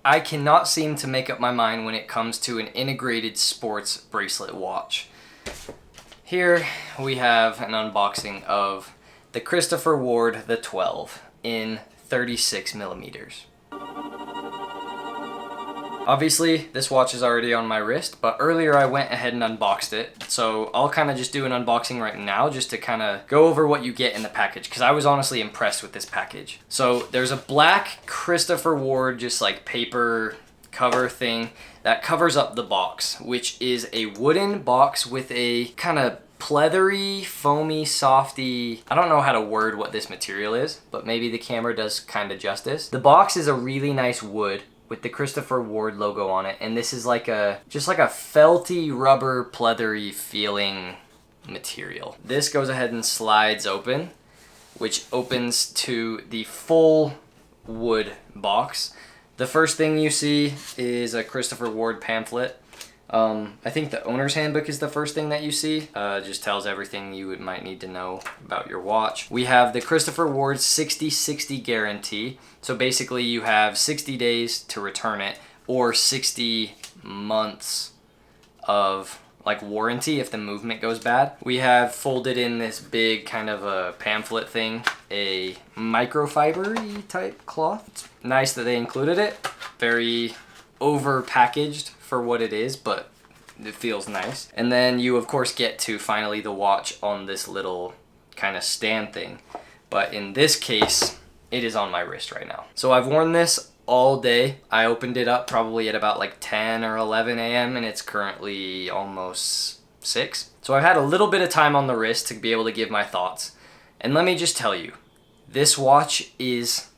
I cannot seem to make up my mind when it comes to an integrated sports bracelet watch. Here we have an unboxing of the Christopher Ward the 12 in 36 millimeters. Obviously, this watch is already on my wrist, but earlier I went ahead and unboxed it. So I'll kind of just do an unboxing right now just to kind of go over what you get in the package, because I was honestly impressed with this package. So there's a black Christopher Ward just like paper cover thing that covers up the box, which is a wooden box with a kind of pleathery, foamy, softy, I don't know how to word what this material is, but maybe the camera does kind of justice. The box is a really nice wood with the Christopher Ward logo on it, and this is like just like a felty, rubber, pleathery feeling material. This goes ahead and slides open, which opens to the full wood box. The first thing you see is a Christopher Ward pamphlet. I think the owner's handbook is the first thing that you see. Just tells everything you might need to know about your watch. We have the Christopher Ward 60/60 guarantee. So basically you have 60 days to return it, or 60 months of like warranty if the movement goes bad. We have folded in this big kind of a pamphlet thing, a microfiber type cloth. It's nice that they included it. Very over packaged for what it is, but it feels nice. And then you of course get to finally the watch on this little kind of stand thing. But in this case, it is on my wrist right now. So I've worn this all day. I opened it up probably at about like 10 or 11 a.m. and it's currently almost 6. So I've had a little bit of time on the wrist to be able to give my thoughts. And let me just tell you, this watch is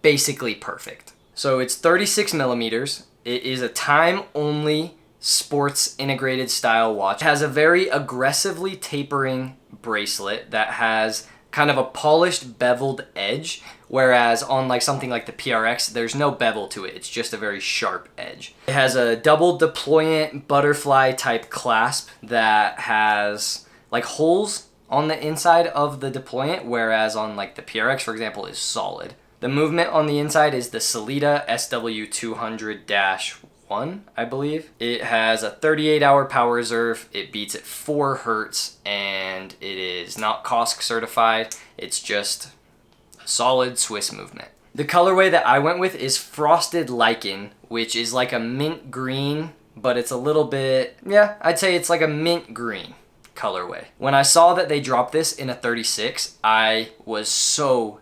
basically perfect. So it's 36 millimeters. It is a time-only sports integrated style watch. It has a very aggressively tapering bracelet that has kind of a polished beveled edge, whereas on like something like the PRX, there's no bevel to it. It's just a very sharp edge. It has a double deployant butterfly type clasp that has like holes on the inside of the deployant, whereas on like the PRX, for example, is solid. The movement on the inside is the Sellita SW200-1, I believe. It has a 38-hour power reserve. It beats at 4 hertz, and it is not COSC certified. It's just a solid Swiss movement. The colorway that I went with is Frosted Lichen, which is like a mint green, but it's a little bit, yeah, I'd say it's like a mint green colorway. When I saw that they dropped this in a 36, I was so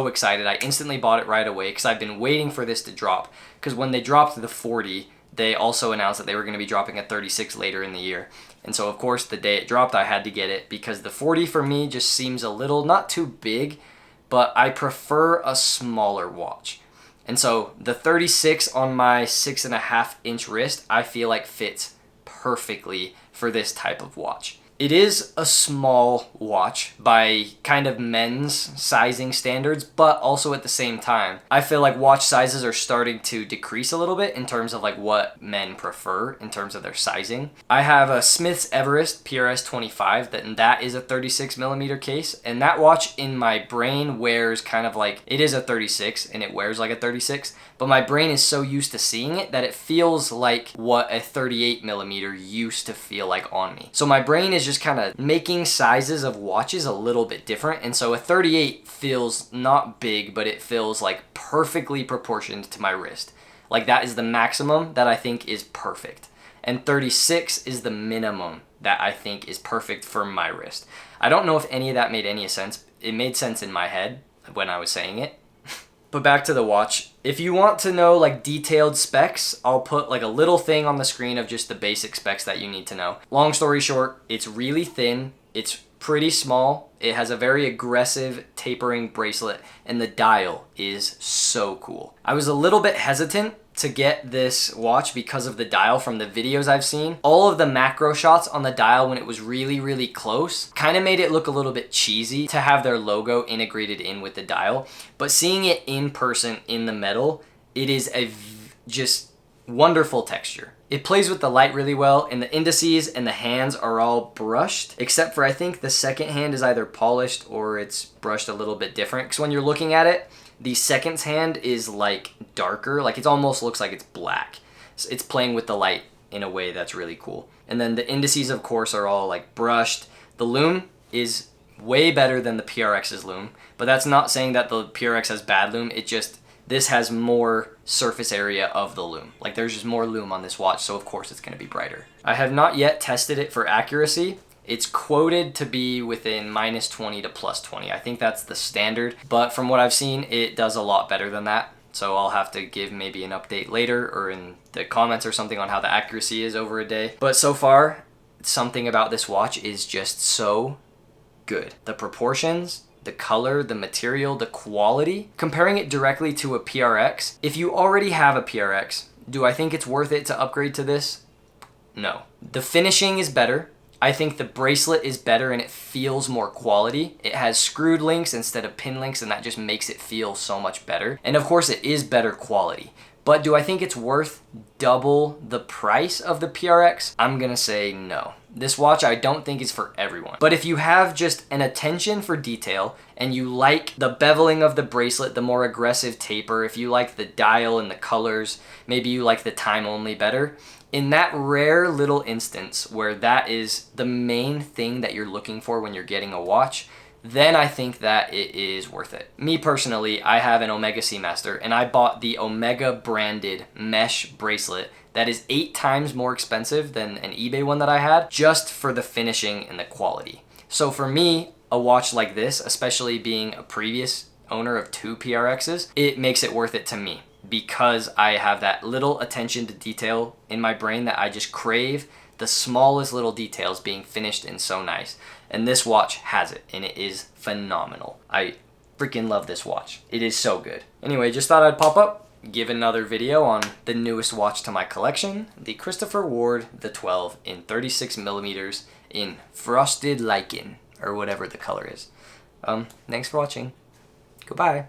excited. I instantly bought it right away because I've been waiting for this to drop. Because when they dropped the 40, they also announced that they were going to be dropping a 36 later in the year. And so of course the day it dropped I had to get it, because the 40 for me just seems a little, not too big, but I prefer a smaller watch. And so the 36 on my 6.5 inch wrist I feel like fits perfectly for this type of watch. It is a small watch by kind of men's sizing standards, but also at the same time, I feel like watch sizes are starting to decrease a little bit in terms of like what men prefer in terms of their sizing. I have a Smith's Everest PRS 25, that is a 36 millimeter case, and that watch in my brain wears kind of like, it is a 36 and it wears like a 36, but my brain is so used to seeing it that it feels like what a 38 millimeter used to feel like on me. So my brain is just kind of making sizes of watches a little bit different, and so a 38 feels not big, but it feels like perfectly proportioned to my wrist. Like that is the maximum that I think is perfect, and 36 is the minimum that I think is perfect for my wrist. I don't know if any of that made any sense. It made sense in my head when I was saying it. But back to the watch. If you want to know like detailed specs, I'll put like a little thing on the screen of just the basic specs that you need to know. Long story short, it's really thin, it's pretty small, it has a very aggressive tapering bracelet, and the dial is so cool. I was a little bit hesitant to get this watch because of the dial from the videos I've seen. All of the macro shots on the dial when it was really close kind of made it look a little bit cheesy to have their logo integrated in with the dial. But seeing it in person in the metal, it is a just wonderful texture. It plays with the light really well, and the indices and the hands are all brushed, except for I think the second hand is either polished or it's brushed a little bit different, because when you're looking at it, The seconds hand is like darker, like it almost looks like it's black. So it's playing with the light in a way that's really cool. And then the indices, of course, are all like brushed. The lume is way better than the PRX's lume, but that's not saying that the PRX has bad lume. It just, this has more surface area of the lume. Like there's just more lume on this watch, so of course it's going to be brighter. I have not yet tested it for accuracy. It's quoted to be within -20 to +20. I think that's the standard, but from what I've seen, it does a lot better than that. So I'll have to give maybe an update later or in the comments or something on how the accuracy is over a day. But so far, something about this watch is just so good. The proportions, the color, the material, the quality. Comparing it directly to a PRX, if you already have a PRX, do I think it's worth it to upgrade to this? No. The finishing is better. I think the bracelet is better and it feels more quality. It has screwed links instead of pin links, and that just makes it feel so much better. And of course it is better quality. But do I think it's worth double the price of the PRX? I'm gonna say no. This watch I don't think is for everyone. But if you have just an attention for detail and you like the beveling of the bracelet, the more aggressive taper, if you like the dial and the colors, maybe you like the time only better, in that rare little instance where that is the main thing that you're looking for when you're getting a watch, then I think that it is worth it. Me personally, I have an Omega Seamaster and I bought the Omega branded mesh bracelet that is 8 times more expensive than an eBay one that I had, just for the finishing and the quality. So for me, a watch like this, especially being a previous owner of 2 PRXs, it makes it worth it to me, because I have that little attention to detail in my brain that I just crave the smallest little details being finished and so nice. And this watch has it, and it is phenomenal. I freaking love this watch. It is so good. Anyway, just thought I'd pop up, give another video on the newest watch to my collection, the Christopher Ward the 12 in 36mm in Frosted Lichen, or whatever the color is. Thanks for watching. Goodbye.